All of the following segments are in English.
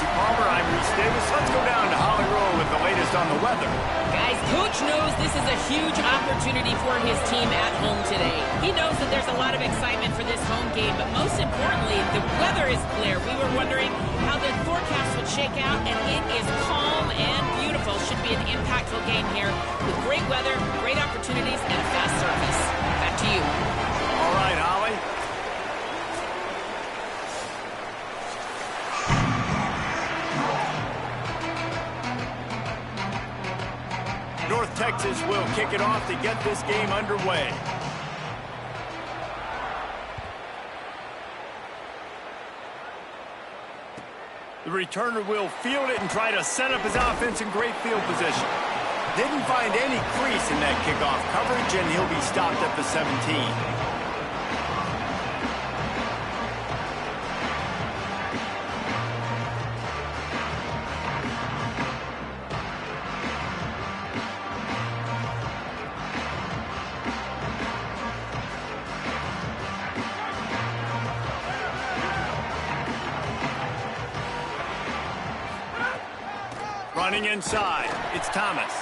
Jesse Palmer. I'm Reese Davis. Let's go down to Holly Rowe with the latest on the weather. Guys, Coach knows this is a huge opportunity for his team at home today. He knows that there's a lot of excitement for this home game, but most importantly, the weather is clear. We were wondering how the forecast would shake out, and it is calm and beautiful. Should be an impactful game here with great weather, great opportunities, and a fast surface. Back to you. All right, Holly. North Texas will kick it off to get this game underway. The returner will field it and try to set up his offense in great field position. Didn't find any crease in that kickoff coverage, and he'll be stopped at the 17. Running inside, it's Thomas.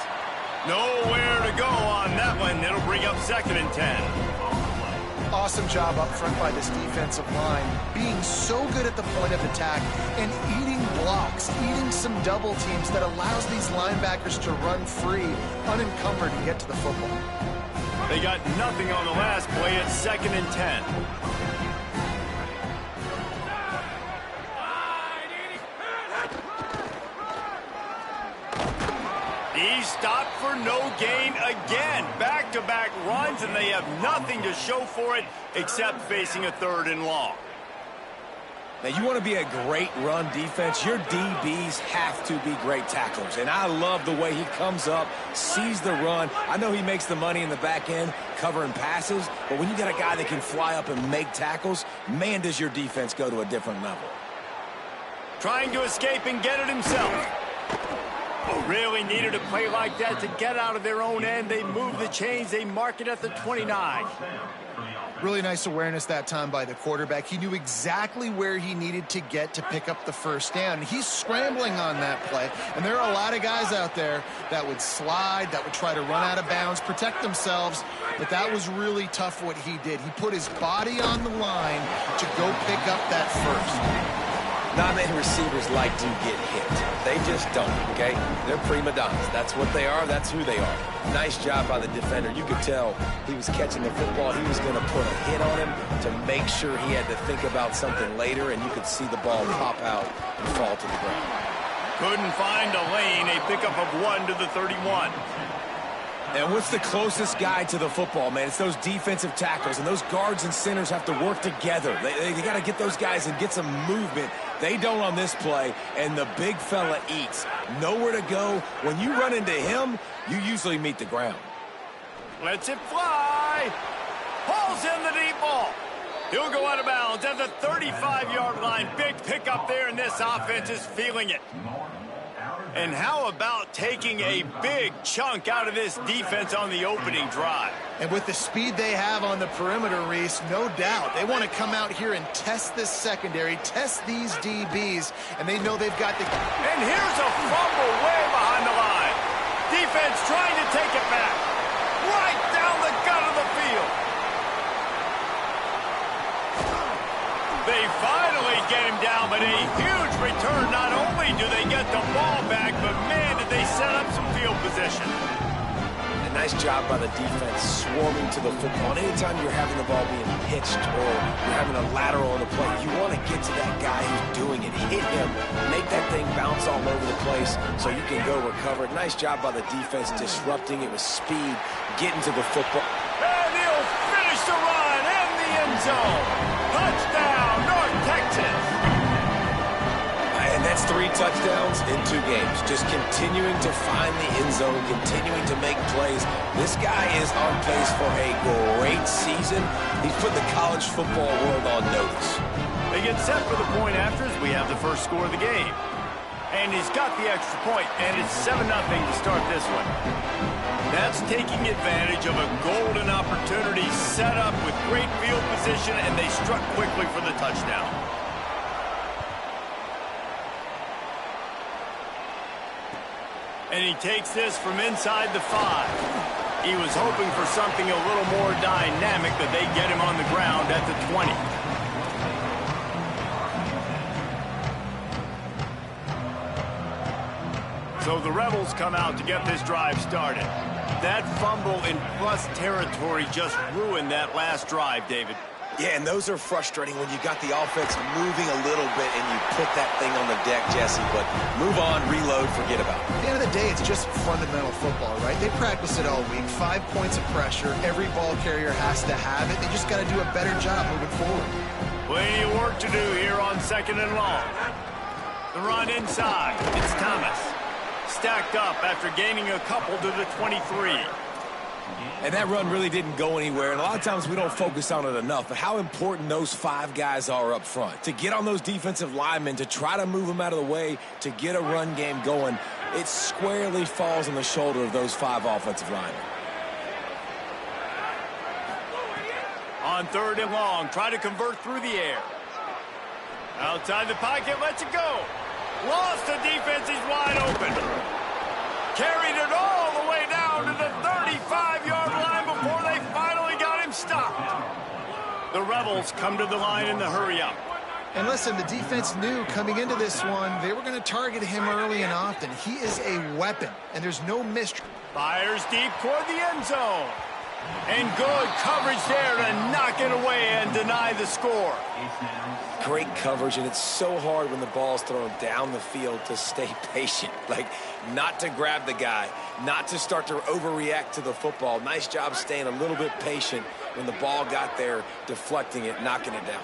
Nowhere to go on that one. It'll bring up 2nd and 10. Awesome job up front by this defensive line, being so good at the point of attack and eating blocks, eating some double teams that allows these linebackers to run free, unencumbered, and get to the football. They got nothing on the last play. It's 2nd and 10. He stopped for no gain again. Back-to-back runs, and they have nothing to show for it except facing a 3rd and long. Now, you want to be a great run defense, your DBs have to be great tacklers. And I love the way he comes up, sees the run. I know he makes the money in the back end covering passes, but when you got a guy that can fly up and make tackles, man, does your defense go to a different level. Trying to escape and get it himself. Really needed a play like that to get out of their own end. They move the chains. They mark it at the 29. Really nice awareness that time by the quarterback. He knew exactly where he needed to get to pick up the 1st down. He's scrambling on that play, and there are a lot of guys out there that would slide, that would try to run out of bounds, protect themselves, but that was really tough what he did. He put his body on the line to go pick up that 1st. Not many receivers like to get hit. They just don't, okay? They're prima donnas. That's what they are. That's who they are. Nice job by the defender. You could tell he was catching the football. He was going to put a hit on him to make sure he had to think about something later, and you could see the ball pop out and fall to the ground. Couldn't find a lane. A pickup of 1 to the 31. And what's the closest guy to the football, man? It's those defensive tackles, and those guards and centers have to work together. They got to get those guys and get some movement. They don't on this play, and the big fella eats. Nowhere to go. When you run into him, you usually meet the ground. Lets it fly. Pulls in the deep ball. He'll go out of bounds at the 35-yard line. Big pickup there, and this offense is feeling it. And how about taking a big chunk out of this defense on the opening drive? And with the speed they have on the perimeter, Reese, no doubt, they want to come out here and test this secondary, test these DBs, and they know they've got the... And here's a fumble way behind the line. Defense trying to take it back. Right down the gut of the field. They finally get him down, but a huge return. Not only do they get the ball back, but man, did they set up some field position. A nice job by the defense swarming to the football. And anytime you're having the ball being pitched or you're having a lateral on the play, you want to get to that guy who's doing it. Hit him, make that thing bounce all over the place so you can go recover it. Nice job by the defense disrupting it with speed, getting to the football. And he'll finish the run in the end zone. Touchdown, North Texas. And that's 3 touchdowns in 2 games. Just continuing to find the end zone, continuing to make plays. This guy is on pace for a great season. He's put the college football world on notice. They get set for the point afters. We have the first score of the game. And he's got the extra point, and it's 7-0 to start this one. That's taking advantage of a golden opportunity set up with great field position, and they struck quickly for the touchdown. And he takes this from inside the 5. He was hoping for something a little more dynamic, but they get him on the ground at the 20. So the Rebels come out to get this drive started. That fumble in plus territory just ruined that last drive, David. Yeah, and those are frustrating when you got the offense moving a little bit and you put that thing on the deck, Jesse. But move on, reload, forget about it. At the end of the day, it's just fundamental football, right? They practice it all week. 5 points of pressure. Every ball carrier has to have it. They just got to do a better job moving forward. Plenty of work to do here on 2nd and long. The run inside. It's Thomas. Stacked up after gaining a couple to the 23. And that run really didn't go anywhere, and a lot of times we don't focus on it enough, but how important those 5 guys are up front. To get on those defensive linemen, to try to move them out of the way, to get a run game going, it squarely falls on the shoulder of those 5 offensive linemen. On 3rd and long, try to convert through the air. Outside the pocket, lets it go. Lost the defense, he's wide open. Carried it all the way down to the 35-yard line before they finally got him stopped. The Rebels come to the line in the hurry-up. And listen, the defense knew coming into this one, they were going to target him early and often. He is a weapon, and there's no mystery. Fires deep toward the end zone. And good coverage there to knock it away and deny the score. Great coverage, and it's so hard when the ball's thrown down the field to stay patient. Like, not to grab the guy, not to start to overreact to the football. Nice job staying a little bit patient when the ball got there, deflecting it, knocking it down.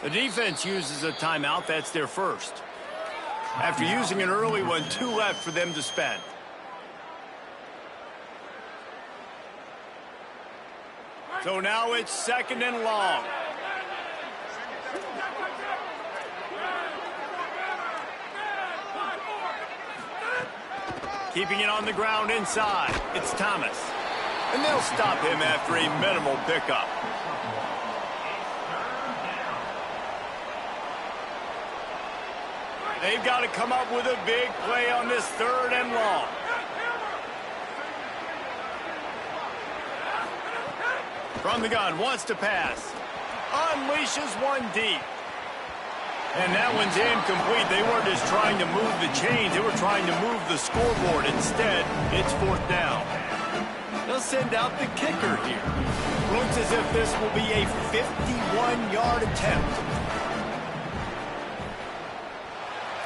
The defense uses a timeout. That's their first. After using an early one, 2 left for them to spend. So now it's 2nd and long. Keeping it on the ground inside. It's Thomas. And they'll stop him after a minimal pickup. They've got to come up with a big play on this 3rd and long. From the gun, wants to pass. Unleashes one deep. And that one's incomplete. They weren't just trying to move the chains. They were trying to move the scoreboard. Instead, it's 4th down. They'll send out the kicker here. Looks as if this will be a 51-yard attempt.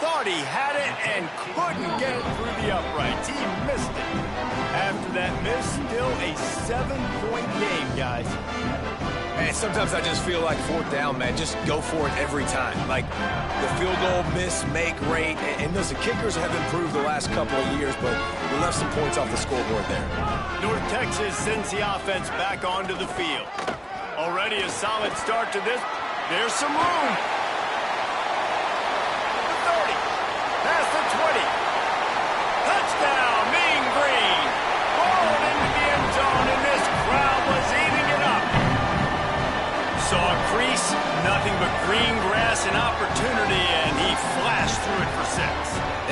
Thought he had it and couldn't get it through the uprights. He missed it. After that miss, still a 7-point game, guys. Man, sometimes I just feel like 4th down, man. Just go for it every time. Like the field goal miss, make rate. And listen, kickers have improved the last couple of years, but we left some points off the scoreboard there. North Texas sends the offense back onto the field. Already a solid start to this. There's some room. Past the 20. Touchdown, Mean Green. Ball into the end zone, and this crowd was eating it up. Saw a crease, nothing but green grass and opportunity, and he flashed through it for 6.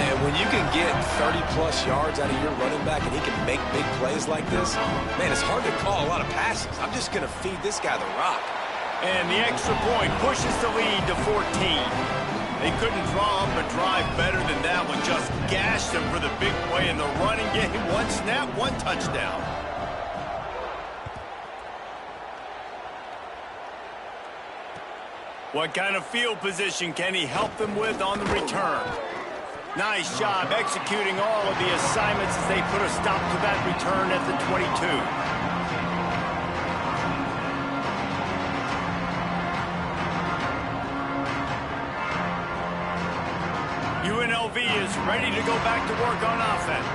And when you can get 30-plus yards out of your running back and he can make big plays like this, man, it's hard to call a lot of passes. I'm just going to feed this guy the rock. And the extra point pushes the lead to 14. They couldn't draw up a drive better than that one. Just gashed them for the big play in the running game. 1 snap, 1 touchdown. What kind of field position can he help them with on the return? Nice job executing all of the assignments as they put a stop to that return at the 22. Unlv is ready to go back to work on offense.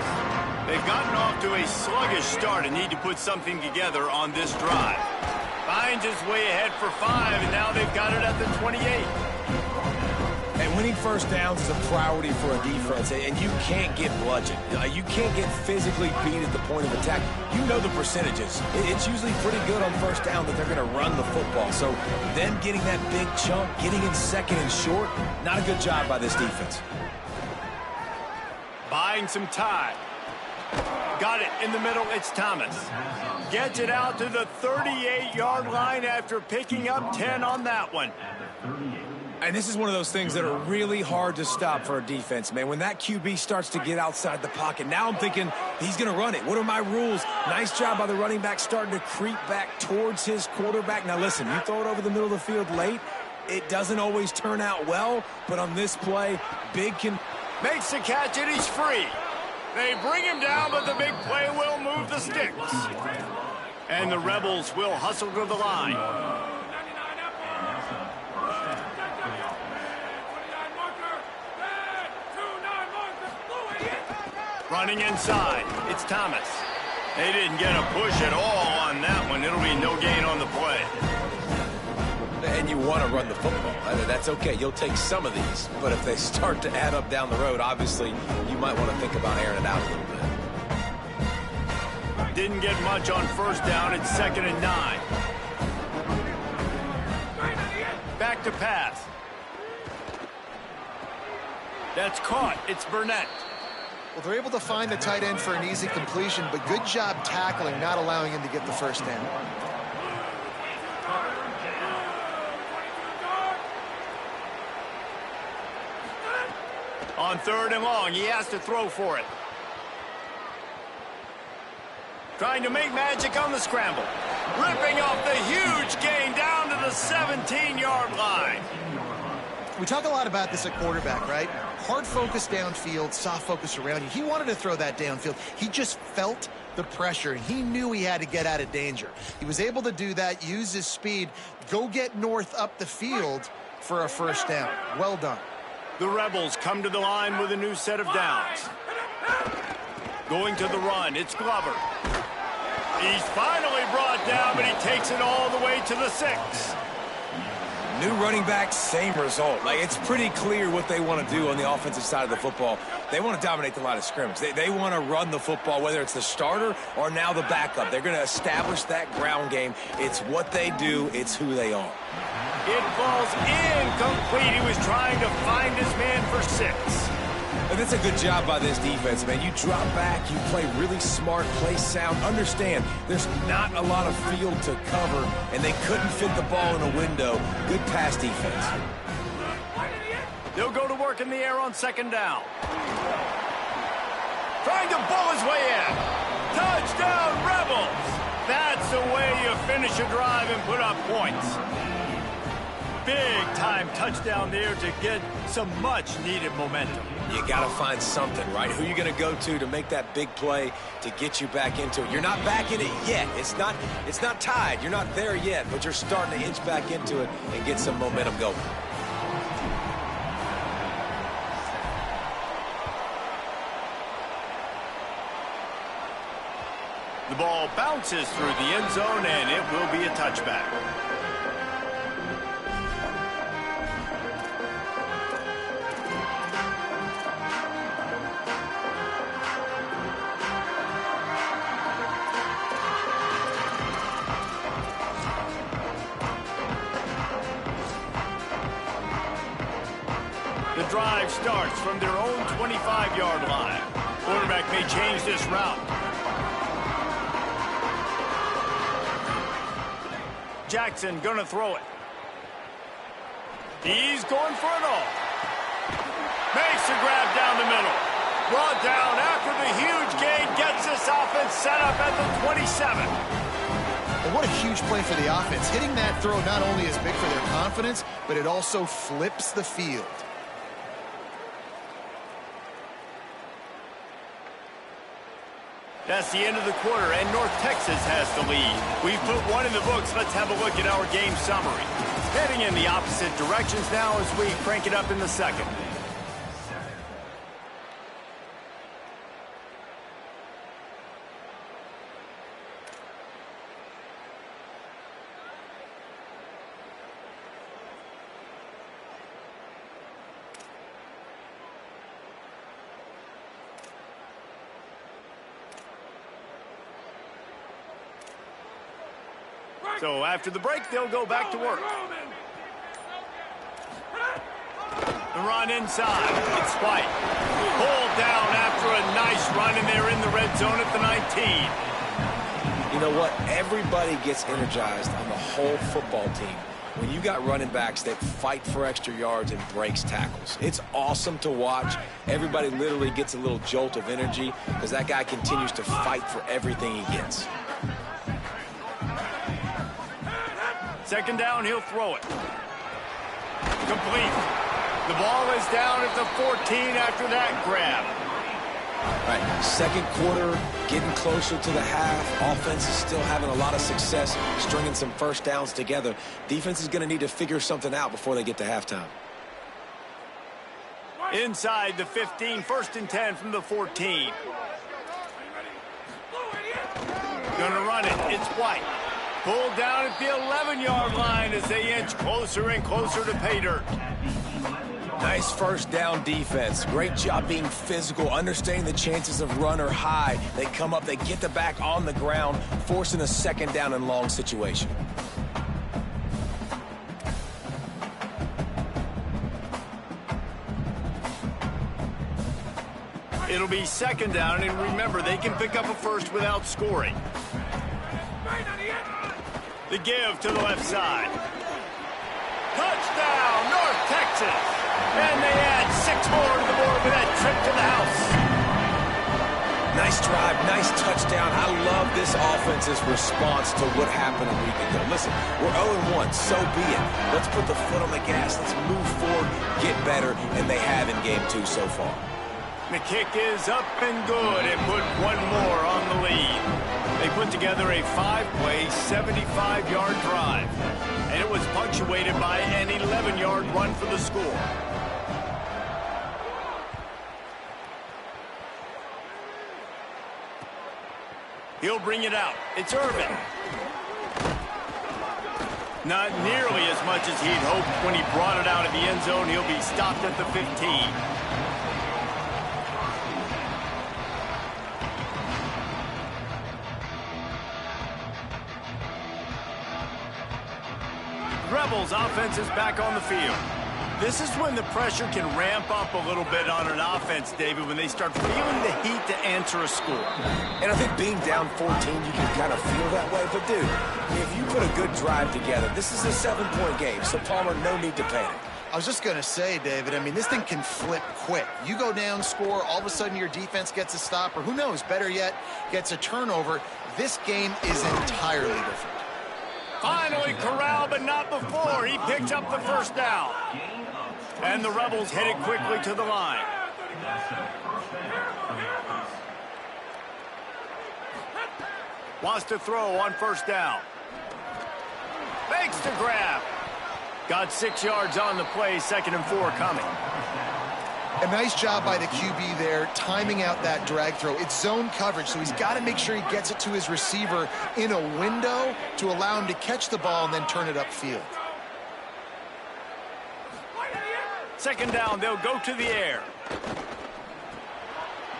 They've gotten off to a sluggish start and need to put something together on this drive. Finds his way ahead for 5, and now they've got it at the 28. And winning first downs is a priority for a defense, and you can't get bludgeoned. You can't get physically beat at the point of attack. You know the percentages. It's usually pretty good on first down that they're going to run the football. So them getting that big chunk, getting in second and short, not a good job by this defense. Buying some time. Got it in the middle. It's Thomas. Gets it out to the 38-yard line after picking up 10 on that one. And this is one of those things that are really hard to stop for a defense, man. When that QB starts to get outside the pocket, now I'm thinking he's going to run it. What are my rules? Nice job by the running back starting to creep back towards his quarterback. Now, listen, you throw it over the middle of the field late, it doesn't always turn out well, but on this play, Big can... Makes the catch and he's free. They bring him down, but the big play will move the sticks. And the Rebels will hustle to the line. Running inside, it's Thomas. They didn't get a push at all on that one. It'll be no gain on the play. And you want to run the football. That's okay. You'll take some of these. But if they start to add up down the road, obviously, you might want to think about airing it out a little bit. Didn't get much on first down. It's 2nd and 9. Back to pass. That's caught. It's Burnett. Well, they're able to find the tight end for an easy completion, but good job tackling, not allowing him to get the first down. On 3rd and long, he has to throw for it. Trying to make magic on the scramble. Ripping off the huge gain down to the 17-yard line. We talk a lot about this at quarterback, right? Hard focus downfield, soft focus around you. He wanted to throw that downfield. He just felt the pressure. He knew he had to get out of danger. He was able to do that, use his speed, go get north up the field for a first down. Well done. The Rebels come to the line with a new set of downs. Going to the run, it's Glover. He's finally brought down, but he takes it all the way to the 6. New running back, same result. Like, it's pretty clear what they want to do on the offensive side of the football. They want to dominate the line of scrimmage. They want to run the football, whether it's the starter or now the backup. They're going to establish that ground game. It's what they do. It's who they are. It falls incomplete. He was trying to find his man for 6. And that's a good job by this defense, man. You drop back, you play really smart, play sound. Understand, there's not a lot of field to cover, and they couldn't fit the ball in a window. Good pass defense. They'll go to work in the air on 2nd down. Trying to bull his way in. Touchdown, Rebels! That's the way you finish a drive and put up points. Big-time touchdown there to get some much-needed momentum. You got to find something, right? Who you going to go to make that big play to get you back into it? You're not back in it yet. It's not tied. You're not there yet, but you're starting to inch back into it and get some momentum going. The ball bounces through the end zone, and it will be a touchback. The drive starts from their own 25-yard line. Quarterback may change this route. Jackson gonna throw it. He's going for it all. Makes the grab down the middle. Brought down after the huge gain. Gets this offense set up at the 27. And what a huge play for the offense. Hitting that throw not only is big for their confidence, but it also flips the field. That's the end of the quarter, and North Texas has the lead. We've put one in the books. Let's have a look at our game summary. Heading in the opposite directions now as we crank it up in the second. So after the break, they'll go back to work. The run inside. It's White. Pulled down after a nice run, and they're in the red zone at the 19. You know what? Everybody gets energized on the whole football team when you got running backs that fight for extra yards and breaks tackles. It's awesome to watch. Everybody literally gets a little jolt of energy because that guy continues to fight for everything he gets. Second down, he'll throw it. Complete. The ball is down at the 14 after that grab. All right, second quarter, getting closer to the half. Offense is still having a lot of success stringing some first downs together. Defense is going to need to figure something out before they get to halftime. Inside the 15, 1st and 10 from the 14. Gonna run it. It's White. Pulled down at the 11-yard line as they inch closer and closer to pay dirt. Nice first down defense. Great job being physical, understanding the chances of run are high. They come up, they get the back on the ground, forcing a second down and long situation. It'll be second down, and remember, they can pick up a first without scoring. The give to the left side. Touchdown, North Texas! And they add 6 more to the board with that trip to the house. Nice drive, nice touchdown. I love this offense's response to what happened a week ago. Listen, we're 0-1, so be it. Let's put the foot on the gas. Let's move forward, get better, and they have in game 2 so far. The kick is up and good and put one more on the lead. They put together a 5-play, 75-yard drive, and it was punctuated by an 11-yard run for the score. He'll bring it out. It's Irvin. Not nearly as much as he'd hoped when he brought it out of the end zone. He'll be stopped at the 15. Rebels offense is back on the field. This is when the pressure can ramp up a little bit on an offense, David, when they start feeling the heat to answer a score. And I think being down 14, you can kind of feel that way. But, dude, if you put a good drive together, this is a 7-point game. So, Palmer, no need to panic. I was just going to say, David, I mean, this thing can flip quick. You go down, score, all of a sudden your defense gets a stop, or who knows, better yet, gets a turnover. This game is entirely different. Finally corralled, but not before. He picked up the first down. And the Rebels headed quickly to the line. Wants to throw on first down. Fakes to grab. Got 6 yards on the play, 2nd and 4 coming. A nice job by the QB there, timing out that drag throw. It's zone coverage, so he's got to make sure he gets it to his receiver in a window to allow him to catch the ball and then turn it upfield. Second down, they'll go to the air.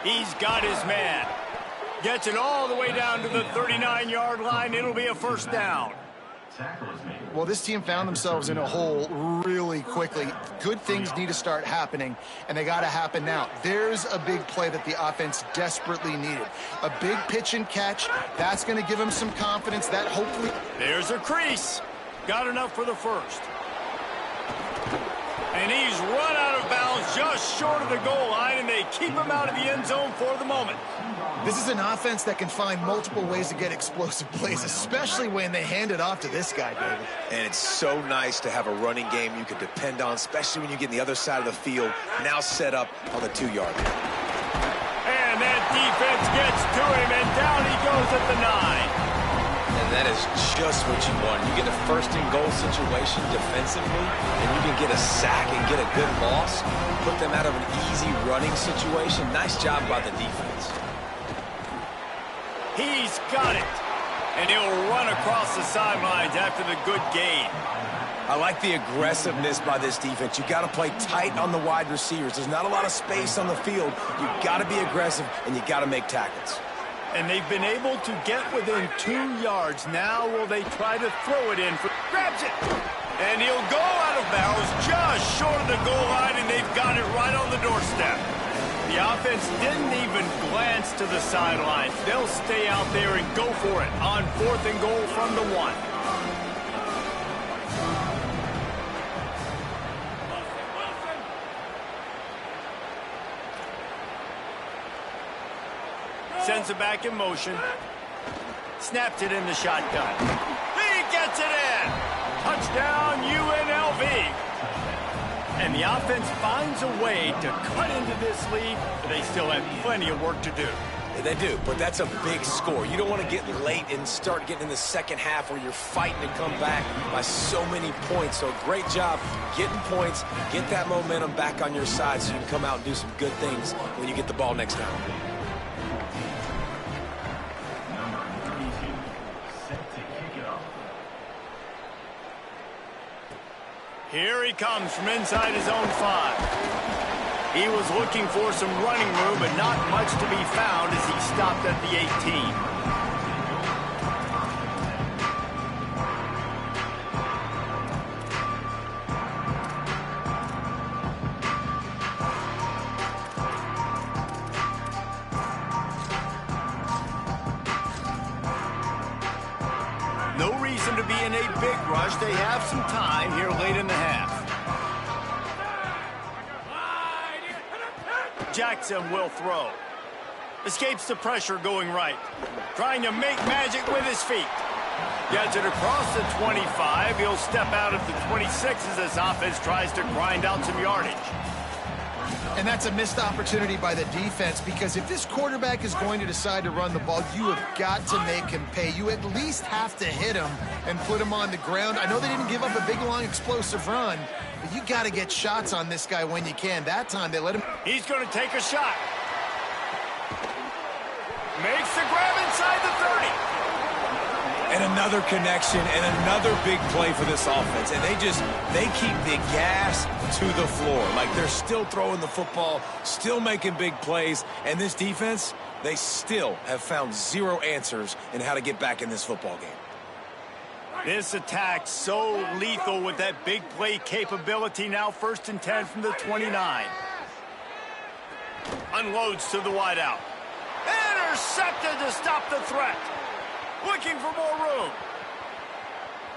He's got his man. Gets it all the way down to the 39-yard line. It'll be a first down. Well, this team found themselves in a hole really quickly. Good things need to start happening, and they got to happen now. There's a big play that the offense desperately needed. A big pitch and catch. That's going to give them some confidence. That hopefully... There's a crease. Got enough for the first. And he's run out of bounds just short of the goal line, and they keep him out of the end zone for the moment. This is an offense that can find multiple ways to get explosive plays, especially when they hand it off to this guy, David. And it's so nice to have a running game you can depend on, especially when you get on the other side of the field, now set up on the 2-yard line. And that defense gets to him, and down he goes at the 9. And that is just what you want. You get a first-and-goal situation defensively, and you can get a sack and get a good loss, put them out of an easy running situation. Nice job by the defense. He's got it. And he'll run across the sidelines after the good gain. I like the aggressiveness by this defense. You got to play tight on the wide receivers. There's not a lot of space on the field. You got to be aggressive, and you got to make tackles. And they've been able to get within 2 yards. Now will they try to throw it in? Grabs it. And he'll go out of bounds just short of the goal line, and they've got it right on the doorstep. The offense didn't even glance to the sidelines. They'll stay out there and go for it on 4th and goal from the 1. Sends it back in motion. Snapped it in the shotgun. He gets it in. Touchdown, UNLV. And the offense finds a way to cut into this lead, but they still have plenty of work to do. They do, but that's a big score. You don't want to get late and start getting in the second half where you're fighting to come back by so many points. So great job getting points, get that momentum back on your side so you can come out and do some good things when you get the ball next time. Here he comes from inside his own 5. He was looking for some running room, but not much to be found as he stopped at the 18. No reason to be in a big rush. They have some time here late in the half. Jackson will throw. Escapes the pressure going right. Trying to make magic with his feet. Gets it across the 25. He'll step out at the 26 as this offense tries to grind out some yardage. And that's a missed opportunity by the defense, because if this quarterback is going to decide to run the ball, you have got to make him pay. You at least have to hit him and put him on the ground. I know they didn't give up a big, long, explosive run, but you got to get shots on this guy when you can. That time they let him. He's going to take a shot. Makes the grab inside the 30. And another connection and another big play for this offense. And they keep the gas to the floor. Like they're still throwing the football, still making big plays. And this defense, they still have found zero answers in how to get back in this football game. This attack so lethal with that big play capability. Now 1st and 10 from the 29. Unloads to the wideout. Intercepted to stop the threat. Looking for more room.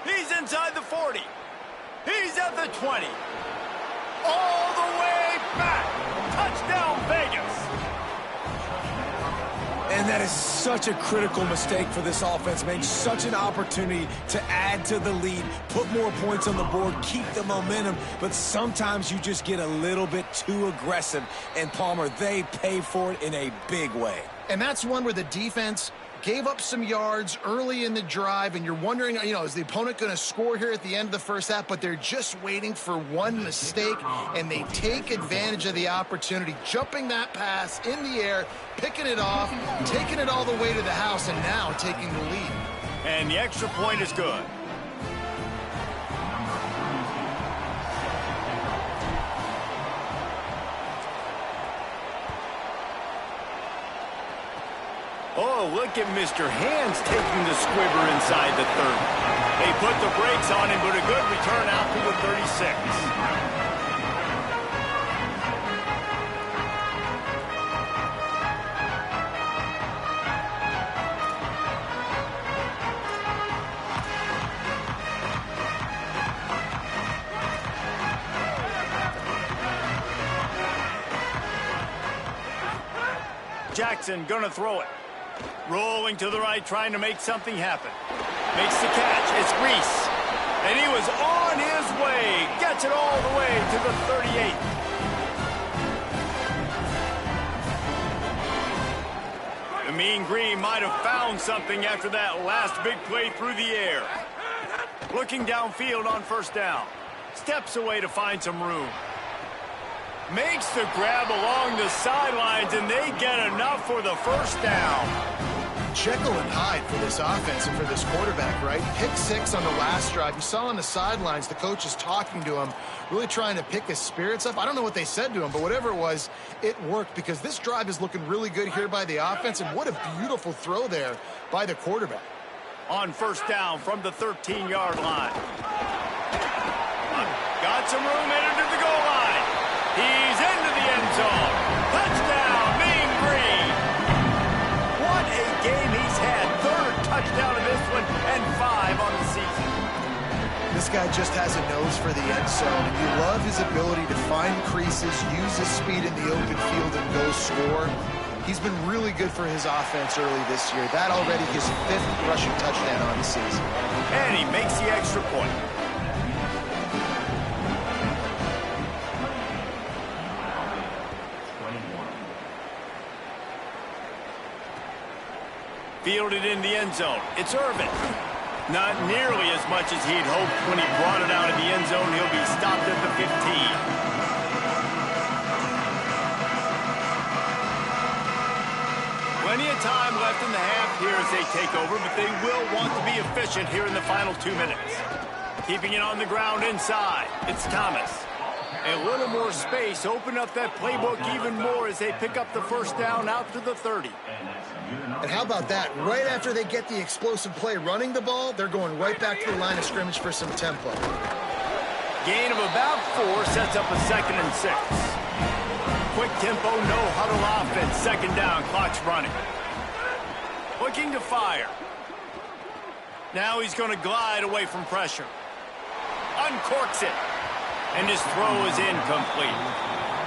He's inside the 40. He's at the 20. All the way back. Touchdown, Vegas. And that is such a critical mistake for this offense, man. Such an opportunity to add to the lead, put more points on the board, keep the momentum. But sometimes you just get a little bit too aggressive. And, Palmer, they pay for it in a big way. And that's one where the defense gave up some yards early in the drive, and you're wondering, is the opponent going to score here at the end of the first half? But they're just waiting for one mistake, and they take advantage of the opportunity, jumping that pass in the air, picking it off, taking it all the way to the house, and now taking the lead. And the extra point is good. Oh, look at Mr. Hands taking the squibber inside the 30. They put the brakes on him, but a good return out to the 36. Jackson gonna throw it. Rolling to the right, trying to make something happen. Makes the catch. It's Reese. And he was on his way. Gets it all the way to the 38. The Mean Green might have found something after that last big play through the air. Looking downfield on 1st down. Steps away to find some room. Makes the grab along the sidelines, and they get enough for the 1st down. Jekyll and Hyde for this offense and for this quarterback, right? Pick 6 on the last drive. You saw on the sidelines the coach is talking to him, really trying to pick his spirits up. I don't know what they said to him, but whatever it was, it worked because this drive is looking really good here by the offense, and what a beautiful throw there by the quarterback. On first down from the 13-yard line. Got some room, headed to the goal line. He's into the end zone. Touchdown, Mean Green. What a game he's had. Third touchdown of this one and 5 on the season. This guy just has a nose for the end zone, and you love his ability to find creases, use his speed in the open field, and go score. He's been really good for his offense early this year. That already his 5th rushing touchdown on the season. And he makes the extra point. Fielded in the end zone. It's Irvin. Not nearly as much as he'd hoped when he brought it out of the end zone. He'll be stopped at the 15. Plenty of time left in the half here as they take over, but they will want to be efficient here in the final 2 minutes. Keeping it on the ground inside. It's Thomas. A little more space. Open up that playbook even more as they pick up the first down out to the 30. And how about that? Right after they get the explosive play running the ball, they're going right back to the line of scrimmage for some tempo. Gain of about 4 sets up a 2nd and 6. Quick tempo, no huddle offense. 2nd down, clock's running. Looking to fire. Now he's going to glide away from pressure. Uncorks it. And his throw is incomplete.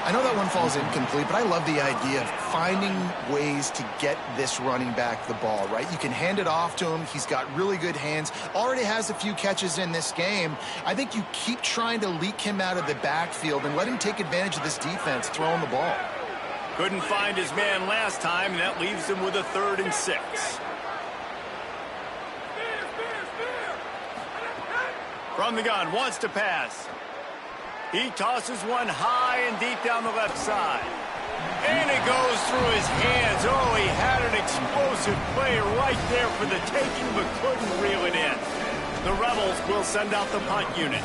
I know that one falls incomplete, but I love the idea of finding ways to get this running back the ball, right? You can hand it off to him. He's got really good hands. Already has a few catches in this game. I think you keep trying to leak him out of the backfield and let him take advantage of this defense throwing the ball. Couldn't find his man last time, and that leaves him with a 3rd and 6. From the gun, wants to pass. He tosses one high and deep down the left side. And it goes through his hands. Oh, he had an explosive play right there for the taking, but couldn't reel it in. The Rebels will send out the punt unit.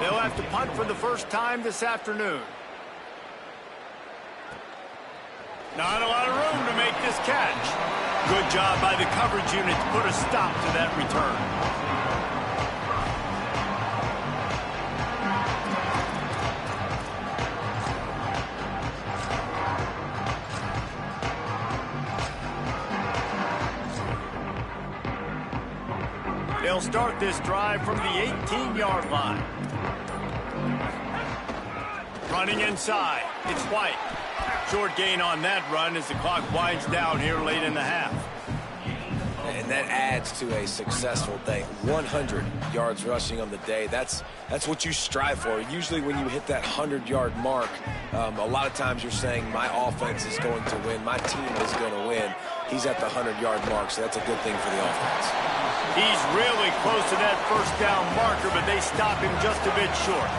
They'll have to punt for the first time this afternoon. Not a lot of room to make this catch. Good job by the coverage unit to put a stop to that return. They'll start this drive from the 18-yard line. Running inside. It's White. Short gain on that run as the clock winds down here late in the half. And that adds to a successful day. 100 yards rushing on the day. That's what you strive for. Usually when you hit that 100-yard mark, a lot of times you're saying my offense is going to win, my team is going to win. He's at the 100-yard mark, so that's a good thing for the offense. He's really close to that first down marker, but they stop him just a bit short.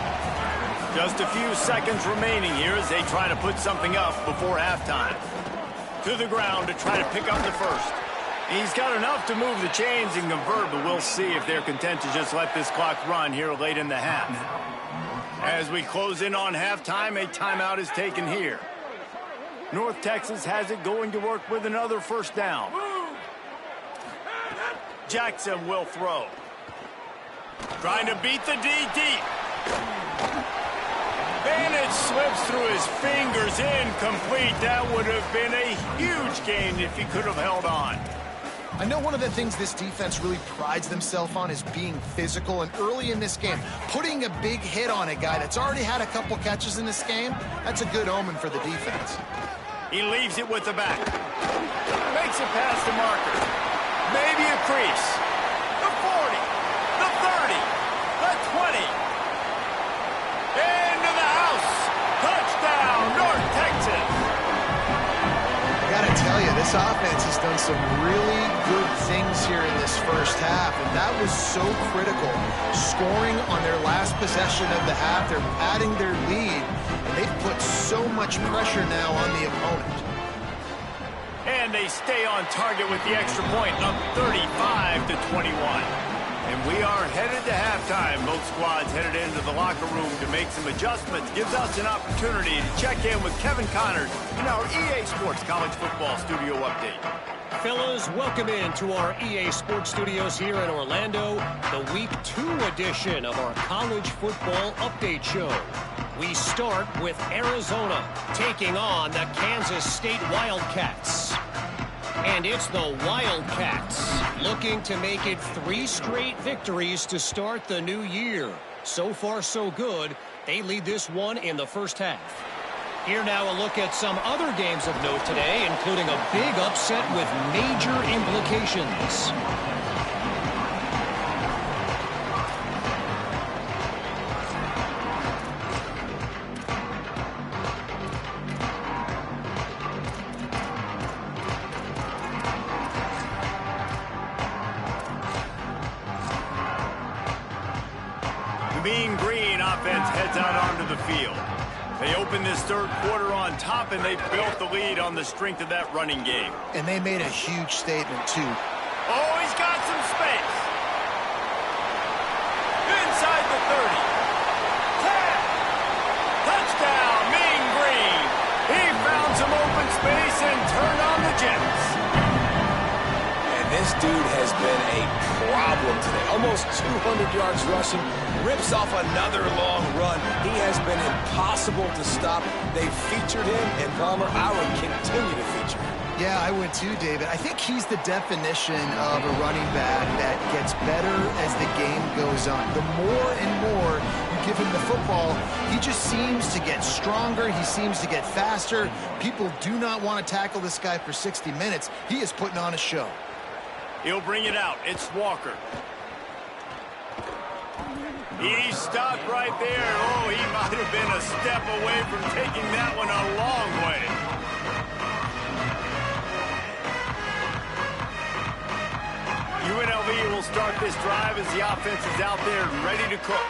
Just a few seconds remaining here as they try to put something up before halftime. To the ground to try to pick up the first. He's got enough to move the chains and convert, but we'll see if they're content to just let this clock run here late in the half. As we close in on halftime, a timeout is taken here. North Texas has it going to work with another first down. Jackson will throw. Trying to beat the D deep. And it slips through his fingers, incomplete. That would have been a huge gain if he could have held on. I know one of the things this defense really prides themselves on is being physical, and early in this game, putting a big hit on a guy that's already had a couple catches in this game, that's a good omen for the defense. He leaves it with the back. Makes it past the marker. Maybe a crease. The 40, the 30, the 20. Into the house. Touchdown, North Texas. I gotta tell you, this offense has done some really good things here in this first half, and that was so critical. Scoring on their last possession of the half, they're adding their lead, and they've put so much pressure now on the opponent. And And they stay on target with the extra point, up 35-21. And we are headed to halftime. Both squads headed into the locker room to make some adjustments. Gives us an opportunity to check in with Kevin Connors in our EA Sports College Football Studio Update. Fellas, welcome into our EA Sports Studios here in Orlando, the Week 2 edition of our College Football Update Show. We start with Arizona taking on the Kansas State Wildcats. And it's the Wildcats looking to make it 3 straight victories to start the new year. So far, so good. They lead this one in the first half. Here now a look at some other games of note today, including a big upset with major implications. The Mean Green offense heads out onto the field. They opened this third quarter on top, and they built the lead on the strength of that running game. And they made a huge statement, too. Oh, he's got some space. Inside the 30. 10. Touchdown, Mean Green. He found some open space and turned on the Jets. And this dude has been a problem today. Almost 200 yards rushing. Rips off another long run. He has been impossible to stop. They've featured him, and Palmer, I would continue to feature him. Yeah, I would too, David. I think he's the definition of a running back that gets better as the game goes on. The more and more you give him the football, he just seems to get stronger. He seems to get faster. People do not want to tackle this guy for 60 minutes. He is putting on a show. He'll bring it out. It's Walker. He stopped right there. Oh, he might have been a step away from taking that one a long way. UNLV will start this drive as the offense is out there and ready to cook.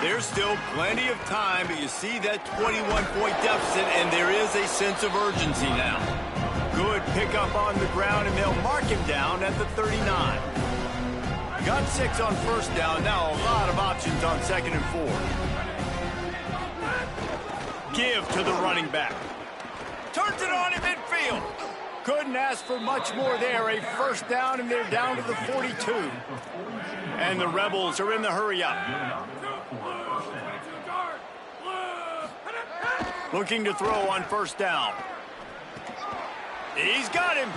There's still plenty of time, but you see that 21-point deficit, and there is a sense of urgency now. Good pickup on the ground, and they'll mark him down at the 39. Got 6 on first down. Now a lot of options on 2nd and 4. Give to the running back. Turns it on in midfield. Couldn't ask for much more there. A first down, and they're down to the 42. And the Rebels are in the hurry-up. Looking to throw on first down. He's got him.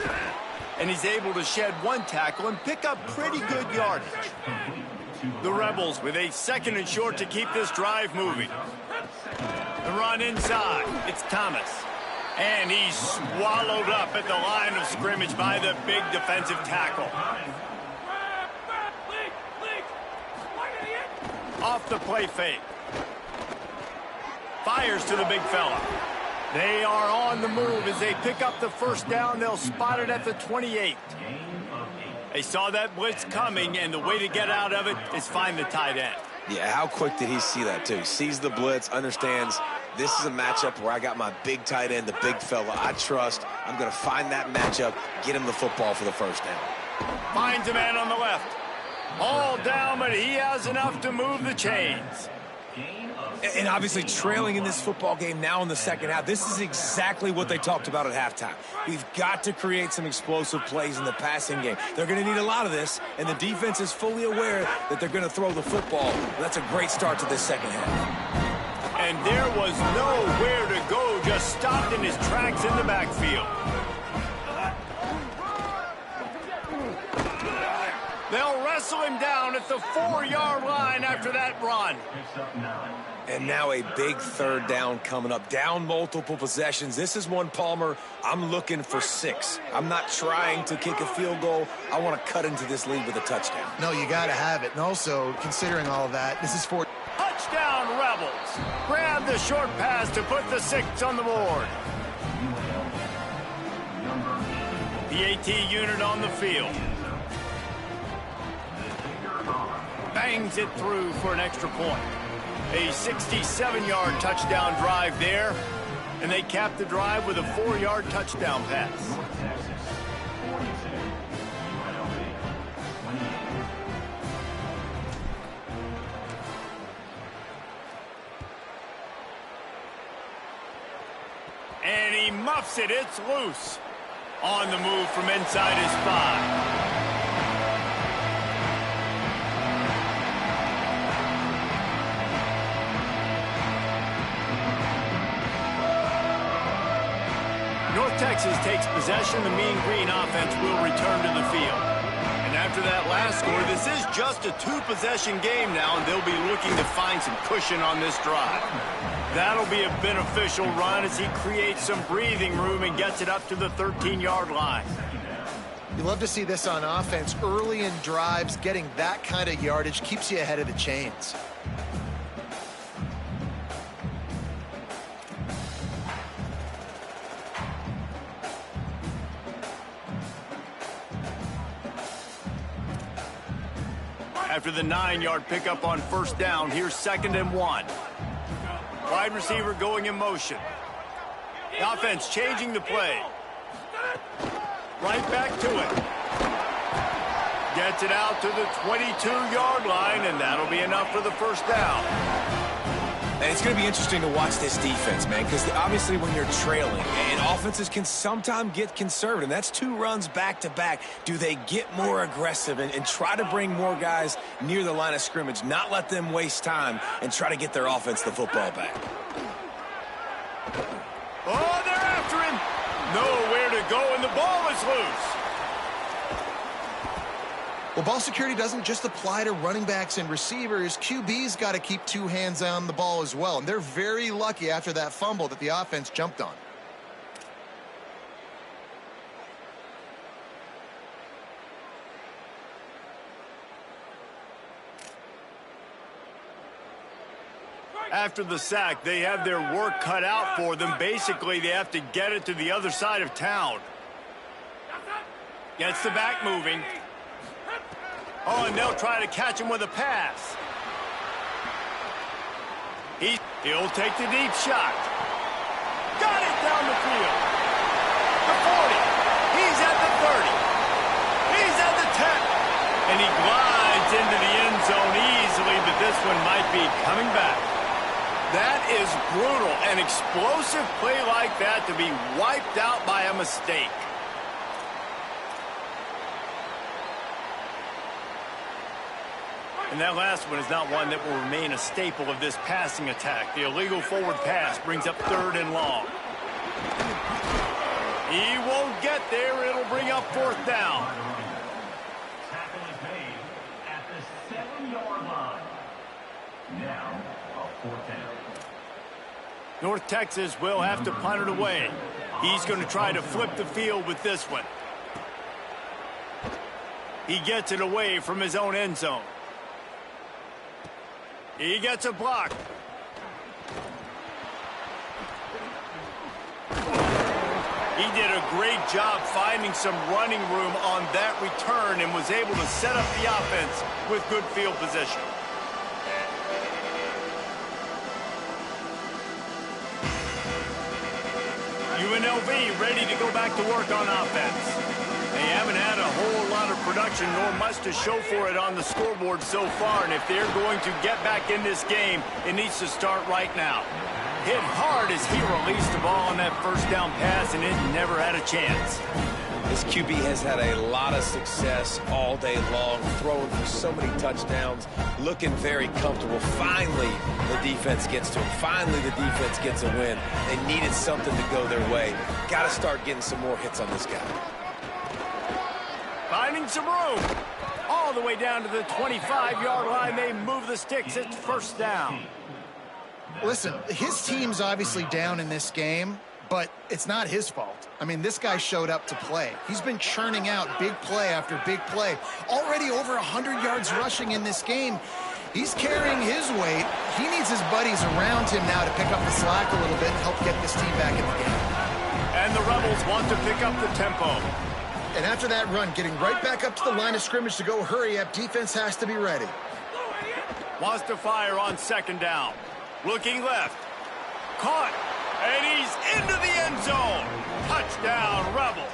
And he's able to shed 1 tackle and pick up pretty good yardage. The Rebels with a 2nd and short to keep this drive moving. The run inside. It's Thomas. And he's swallowed up at the line of scrimmage by the big defensive tackle. Off the play fake. Fires to the big fella. They are on the move as they pick up the first down. They'll spot it at the 28. They saw that blitz coming, and the way to get out of it is find the tight end. Yeah, how quick did he see that, too? Sees the blitz, understands this is a matchup where I got my big tight end, the big fella I trust. I'm going to find that matchup, get him the football for the first down. Finds a man on the left. All down, but he has enough to move the chains. And obviously trailing in this football game now in the second half. This is exactly what they talked about at halftime. We've got to create some explosive plays in the passing game. They're going to need a lot of this, and the defense is fully aware that they're going to throw the football. That's a great start to this second half. And there was nowhere to go, just stopped in his tracks in the backfield. They'll wrestle him down at the 4-yard line after that run. And now a big third down coming up. Down multiple possessions. This is one, Palmer, I'm looking for 6. I'm not trying to kick a field goal. I want to cut into this lead with a touchdown. No, you got to have it. And also, considering all of that, this is for... Touchdown, Rebels. Grab the short pass to put the 6 on the board. The AT unit on the field. Bangs it through for an extra point. A 67-yard touchdown drive there, and they cap the drive with a 4-yard touchdown pass. And he muffs it. It's loose. On the move from inside his 5. North Texas takes possession. The Mean Green offense will return to the field. And after that last score, this is just a 2-possession game now, and they'll be looking to find some cushion on this drive. That'll be a beneficial run as he creates some breathing room and gets it up to the 13-yard line. You love to see this on offense. Early in drives, getting that kind of yardage keeps you ahead of the chains. After the 9-yard pickup on first down, here's 2nd and 1. Wide receiver going in motion. The offense changing the play. Right back to it. Gets it out to the 22-yard line, and that'll be enough for the first down. And it's going to be interesting to watch this defense, man, because obviously when you're trailing, and offenses can sometimes get conservative, and that's 2 runs back-to-back. Do they get more aggressive and try to bring more guys near the line of scrimmage, not let them waste time, and try to get their offense the football back? Oh, they're after him. Nowhere to go, and the ball is loose. Well, ball security doesn't just apply to running backs and receivers. QB's got to keep 2 hands on the ball as well. And they're very lucky after that fumble that the offense jumped on. After the sack, they have their work cut out for them. Basically, they have to get it to the other side of town. Gets the back moving. Oh, and they'll try to catch him with a pass. He'll take the deep shot. Got it down the field. The 40. He's at the 30. He's at the 10. And he glides into the end zone easily, but this one might be coming back. That is brutal. An explosive play like that to be wiped out by a mistake. And that last one is not one that will remain a staple of this passing attack. The illegal forward pass brings up 3rd and long. He won't get there. It'll bring up 4th down. Tackle is made at the 7-yard line. Now, a 4th down. North Texas will have to punt it away. He's going to try to flip the field with this one. He gets it away from his own end zone. He gets a block. He did a great job finding some running room on that return and was able to set up the offense with good field position. UNLV ready to go back to work on offense. They haven't had a whole lot of production nor much to show for it on the scoreboard so far, and if they're going to get back in this game, it needs to start right now. Hit hard as he released the ball on that first down pass, and it never had a chance. This QB has had a lot of success all day long, throwing for so many touchdowns, looking very comfortable. Finally, the defense gets to him. Finally, the defense gets a win. They needed something to go their way. Got to start getting some more hits on this guy. Finding some room. All the way down to the 25-yard line. They move the sticks. It's 1st down. Listen, his team's obviously down in this game, but it's not his fault. I mean, this guy showed up to play. He's been churning out big play after big play. Already over 100 yards rushing in this game. He's carrying his weight. He needs his buddies around him now to pick up the slack a little bit and help get this team back in the game. And the Rebels want to pick up the tempo. And after that run, getting right back up to the line of scrimmage to go hurry up, defense has to be ready. Wants to fire on 2nd down. Looking left. Caught. And he's into the end zone. Touchdown, Rebels.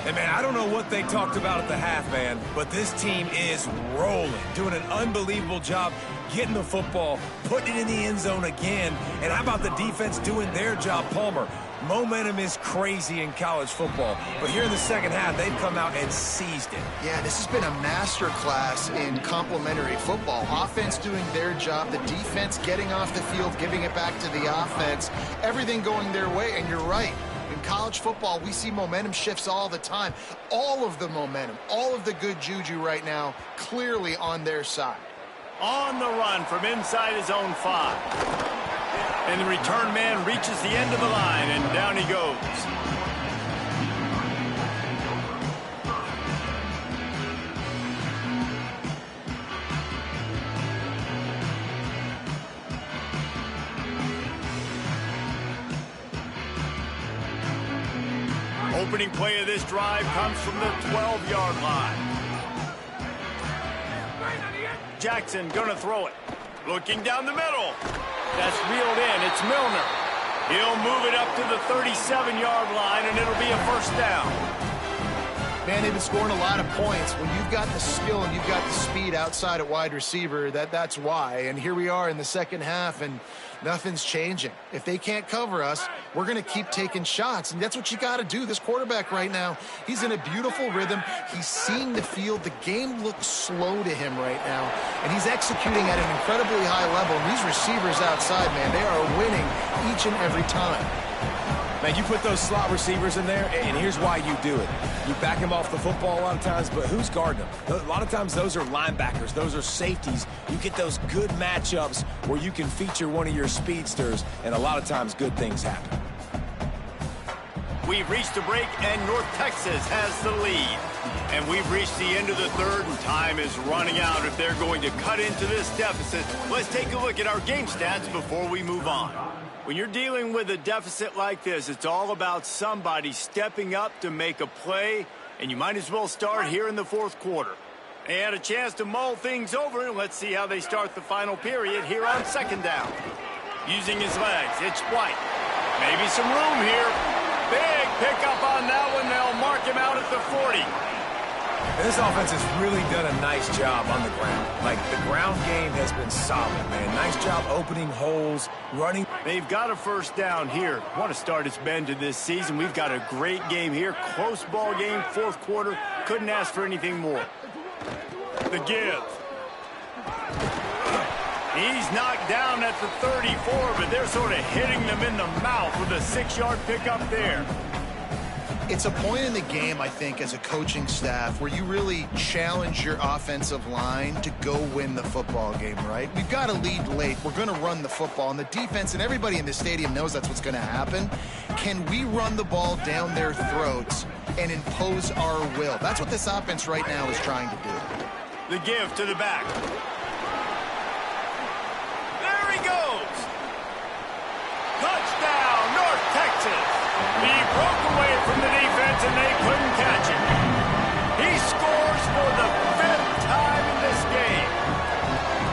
And, man, I don't know what they talked about at the half, man, but this team is rolling, doing an unbelievable job getting the football, putting it in the end zone again. And how about the defense doing their job, Palmer? Momentum is crazy in college football, but here in the second half, they've come out and seized it. Yeah, this has been a masterclass in complementary football. Offense doing their job, the defense getting off the field, giving it back to the offense, everything going their way, and you're right. In college football, we see momentum shifts all the time. All of the momentum, all of the good juju right now, clearly on their side. On the run from inside his own 5. And the return man reaches the end of the line, and down he goes. Opening play of this drive comes from the 12-yard line. Jackson gonna throw it. Looking down the middle. That's reeled in. It's Milner. He'll move it up to the 37-yard line, and it'll be a first down. Man, they've been scoring a lot of points. When you've got the skill and you've got the speed outside at wide receiver, that's why. And here we are in the second half, and nothing's changing. If they can't cover us, we're going to keep taking shots, and that's what you got to do. This quarterback right now, he's in a beautiful rhythm. He's seeing the field. The game looks slow to him right now, and he's executing at an incredibly high level. And these receivers outside, man, they are winning each and every time. Man, you put those slot receivers in there, and here's why you do it. You back them off the football a lot of times, but who's guarding them? A lot of times those are linebackers. Those are safeties. You get those good matchups where you can feature one of your speedsters, and a lot of times good things happen. We've reached a break, and North Texas has the lead. And we've reached the end of the third, and time is running out if they're going to cut into this deficit. Let's take a look at our game stats before we move on. When you're dealing with a deficit like this, it's all about somebody stepping up to make a play, and you might as well start here in the fourth quarter. They had a chance to mull things over, and let's see how they start the final period here on second down. Using his legs, it's White. Maybe some room here. Big pickup on that one. They'll mark him out at the 40. And this offense has really done a nice job on the ground. Like, the ground game has been solid, man. Nice job opening holes, running. They've got a first down here. What a start it's been to this season. We've got a great game here. Close ball game, fourth quarter. Couldn't ask for anything more. The give. He's knocked down at the 34, but they're sort of hitting them in the mouth with a 6-yard pickup there. It's a point in the game, I think, as a coaching staff where you really challenge your offensive line to go win the football game, right? We've got to lead late. We're going to run the football. And the defense and everybody in the stadium knows that's what's going to happen. Can we run the ball down their throats and impose our will? That's what this offense right now is trying to do. The give to the back. There he goes. Touchdown, North Texas. He broke away from the defense, and they couldn't catch him. He scores for the 5th time in this game.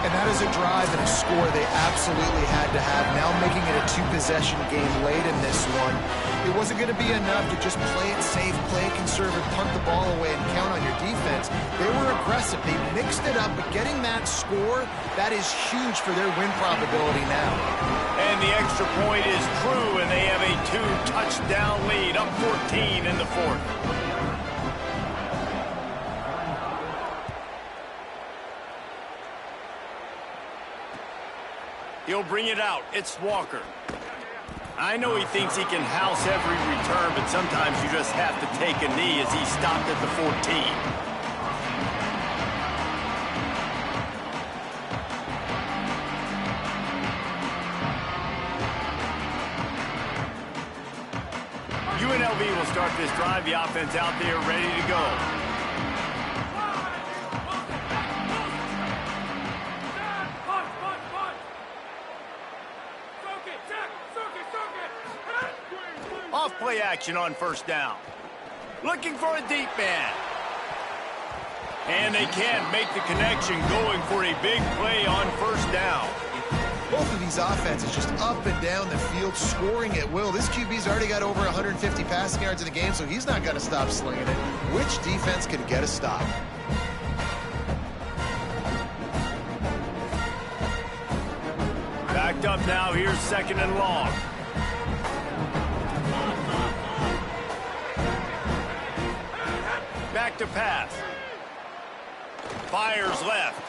And that is a drive and a score they absolutely had to have. Now making it a 2-possession game late in this one. It wasn't going to be enough to just play it safe, play it conservative, punt the ball away, and count on your defense. They were aggressive. They mixed it up, but getting that score, that is huge for their win probability now. And the extra point is true, and they have a 2-touchdown lead, up 14 in the fourth. He'll bring it out. It's Walker. I know he thinks he can house every return, but sometimes you just have to take a knee as he stopped at the 14. Unlv will start this drive. The offense out there ready to go. Off play action on first down. Looking for a deep man. And they can't make the connection, going for a big play on first down. Both of these offenses just up and down the field, scoring at will. This QB's already got over 150 passing yards in the game, so he's not going to stop slinging it. Which defense can get a stop? Backed up now. Here's 2nd and long. Back to pass. Fires left.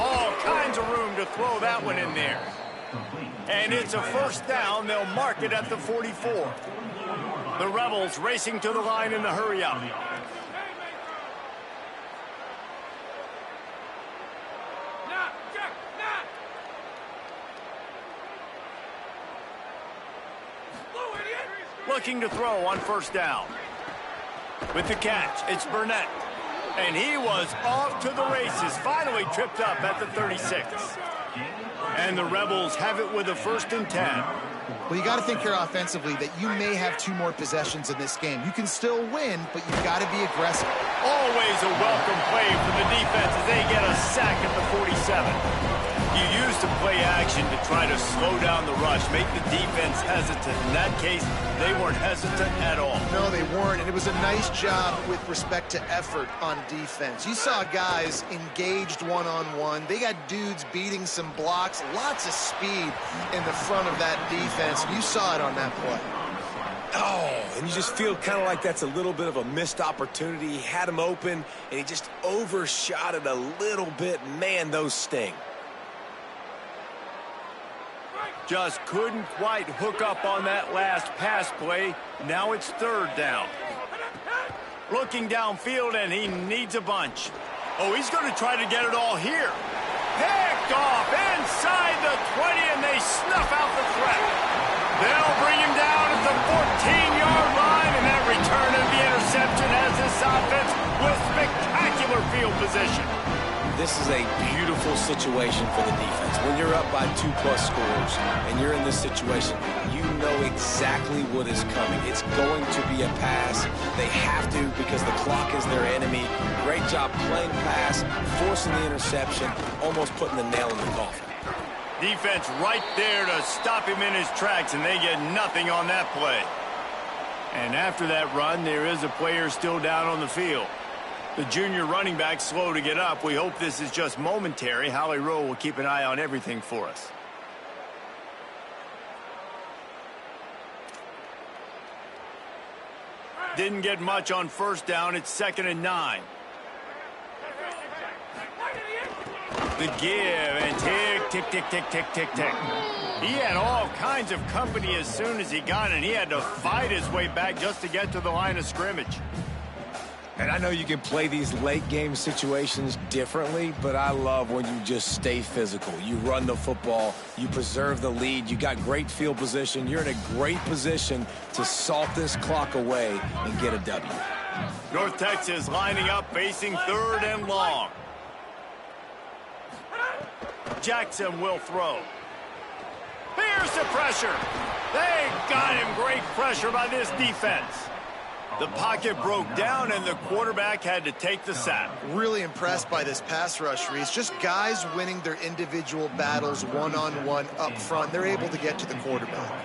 All kinds of room to throw that one in there. And it's a 1st down. They'll mark it at the 44. The Rebels racing to the line in the hurry up. Looking to throw on 1st down. With the catch, it's Burnett. And he was off to the races, finally tripped up at the 36. And the Rebels have it with a 1st and 10. Well, you got to think here offensively that you may have 2 more possessions in this game. You can still win, but you've got to be aggressive. Always a welcome play for the defense as they get a sack at the 47. You use the play action to try to slow down the rush, make the defense hesitant. In that case, they weren't hesitant at all. No, they weren't, and it was a nice job with respect to effort on defense. You saw guys engaged one-on-one. They got dudes beating some blocks, lots of speed in the front of that defense. You saw it on that play. Oh, and you just feel kind of like that's a little bit of a missed opportunity. He had him open, and he just overshot it a little bit. Man, those sting. Just couldn't quite hook up on that last pass play. Now it's 3rd down. Looking downfield, and he needs a bunch. Oh, he's going to try to get it all here. Picked off inside the 20, and they snuff out the threat. They'll bring him down at the 14-yard line, and that return of the interception has this offense with spectacular field position. This is a beautiful situation for the defense. When you're up by 2+ scores and you're in this situation, you know exactly what is coming. It's going to be a pass. They have to because the clock is their enemy. Great job playing pass, forcing the interception, almost putting the nail in the coffin. Defense right there to stop him in his tracks, and they get nothing on that play. And after that run, there is a player still down on the field. The junior running back slow to get up. We hope this is just momentary. Holly Rowe will keep an eye on everything for us. Didn't get much on 1st down. It's 2nd and 9. The give and tick, tick, tick, tick, tick, tick, tick. He had all kinds of company as soon as he got it. He had to fight his way back just to get to the line of scrimmage. And I know you can play these late game situations differently, but I love when you just stay physical. You run the football, you preserve the lead, you got great field position. You're in a great position to salt this clock away and get a W. North Texas lining up, facing 3rd and long. Jackson will throw. Here's the pressure. They got him. Great pressure by this defense. The pocket broke down, and the quarterback had to take the sack. Really impressed by this pass rush, Reese. Just guys winning their individual battles one-on-one up front. They're able to get to the quarterback.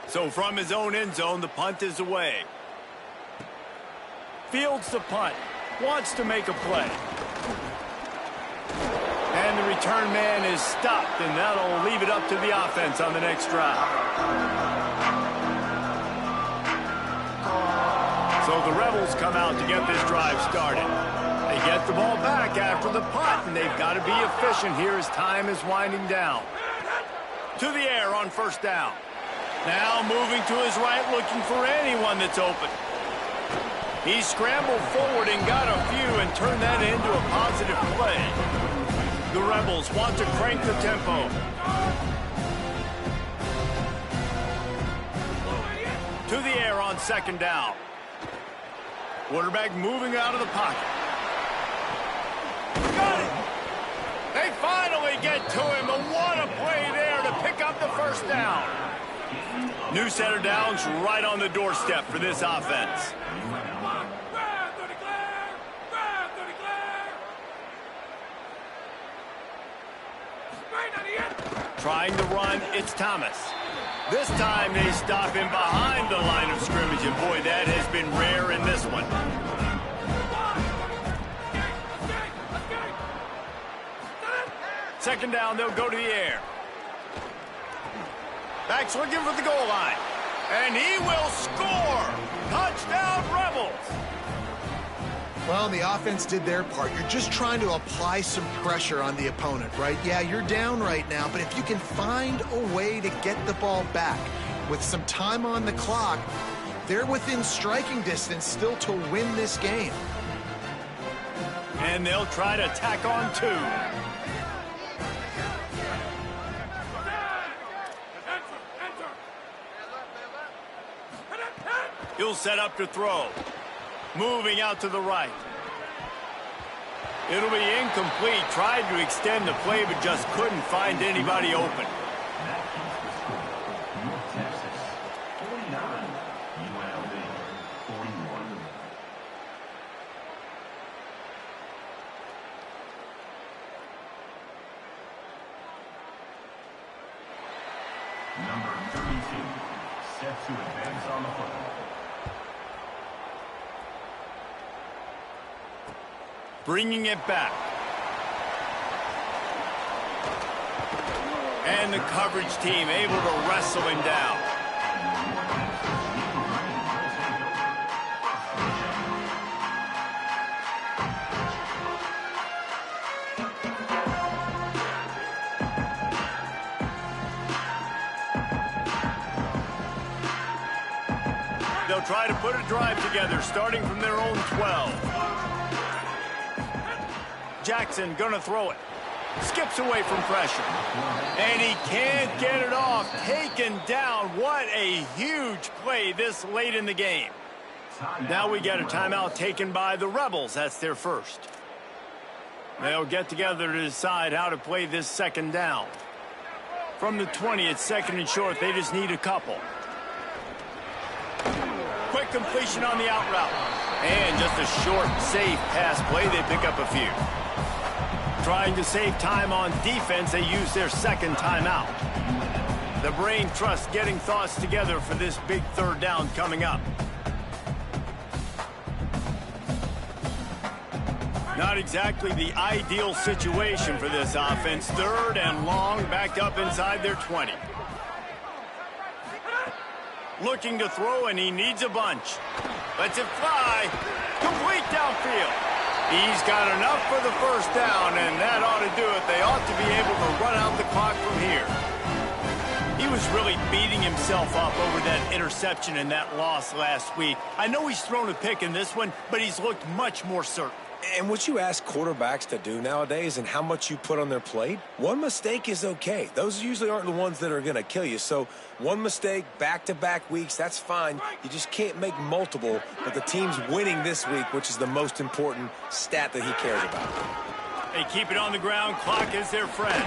So from his own end zone, the punt is away. Fields the punt. Wants to make a play. And the return man is stopped, and that'll leave it up to the offense on the next drive. So the Rebels come out to get this drive started. They get the ball back after the punt, and they've got to be efficient here as time is winding down. To the air on 1st down. Now moving to his right, looking for anyone that's open. He scrambled forward and got a few and turned that into a positive play. The Rebels want to crank the tempo. To the air on 2nd down. Quarterback moving out of the pocket. Got it! They finally get to him, but what a play there to pick up the 1st down. New set of downs right on the doorstep for this offense. Trying to run, it's Thomas. This time they stop him behind the line of scrimmage, and boy, that has been rare in this one. Second down, they'll go to the air. Back's looking for the goal line. And he will score! Touchdown, Rebels! Well, the offense did their part. You're just trying to apply some pressure on the opponent, right? Yeah, you're down right now, but if you can find a way to get the ball back with some time on the clock, they're within striking distance still to win this game. And they'll try to tack on 2. He'll set up to throw. Moving out to the right. It'll be incomplete. Tried to extend the play, but just couldn't find anybody open. That keeps the score. North Texas, 49. Unlv, 41. Number 32, set to advance on the football. Bringing it back. And the coverage team able to wrestle him down. They'll try to put a drive together, starting from their own 12. Jackson gonna throw it. Skips away from pressure. And he can't get it off. Taken down. What a huge play this late in the game. Now we get a timeout taken by the Rebels. That's their first. They'll get together to decide how to play this second down. From the 20, it's second and short. They just need a couple. Quick completion on the out route. And just a short, safe pass play. They pick up a few. Trying to save time on defense, they use their second timeout. The brain trust getting thoughts together for this big third down coming up. Not exactly the ideal situation for this offense. Third and long, backed up inside their 20. Looking to throw, and he needs a bunch. Lets it fly. Complete downfield. He's got enough for the first down, and that ought to do it. They ought to be able to run out the clock from here. He was really beating himself up over that interception and that loss last week. I know he's thrown a pick in this one, but he's looked much more certain. And what you ask quarterbacks to do nowadays and how much you put on their plate, one mistake is okay. Those usually aren't the ones that are going to kill you. So one mistake, back-to-back weeks, that's fine. You just can't make multiple. But the team's winning this week, which is the most important stat that he cares about. They keep it on the ground. Clock is their friend.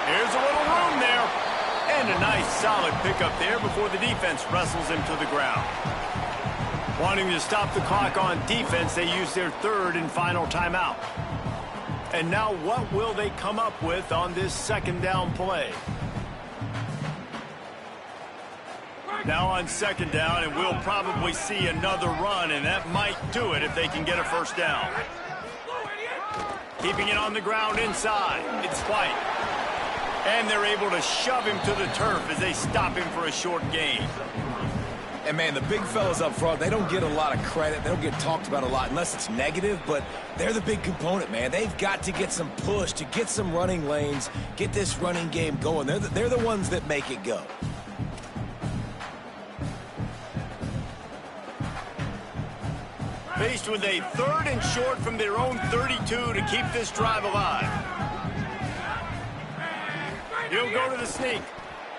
Here's a little room there. And a nice solid pickup there before the defense wrestles him to the ground. Wanting to stop the clock on defense, they use their third and final timeout. And now what will they come up with on this second down play? Now on second down, and we'll probably see another run, and that might do it if they can get a first down. Keeping it on the ground inside. It's White. And they're able to shove him to the turf as they stop him for a short gain. And, man, the big fellas up front, they don't get a lot of credit. They don't get talked about a lot unless it's negative, but they're the big component, man. They've got to get some push, to get some running lanes, get this running game going. They're the ones that make it go. Faced with a third and short from their own 32 to keep this drive alive. He'll go to the sneak.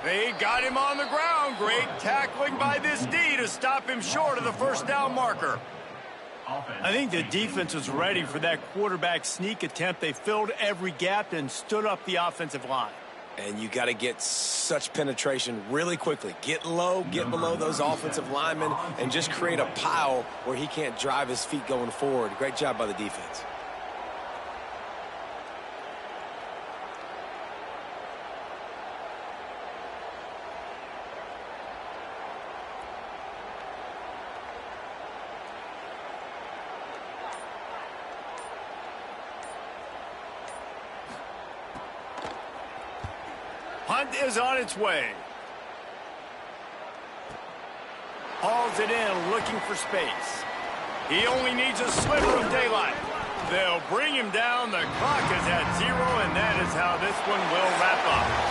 They got him on the ground. Great tackling by this D to stop him short of the first down marker. I think the defense was ready for that quarterback sneak attempt. They filled every gap and stood up the offensive line. And you got to get such penetration really quickly. Get low, get below those offensive linemen, and just create a pile where he can't drive his feet going forward. Great job by the defense. punt is on its way. Hauls it in, looking for space. He only needs a sliver of daylight. They'll bring him down. The clock is at 0, and that is how this one will wrap up.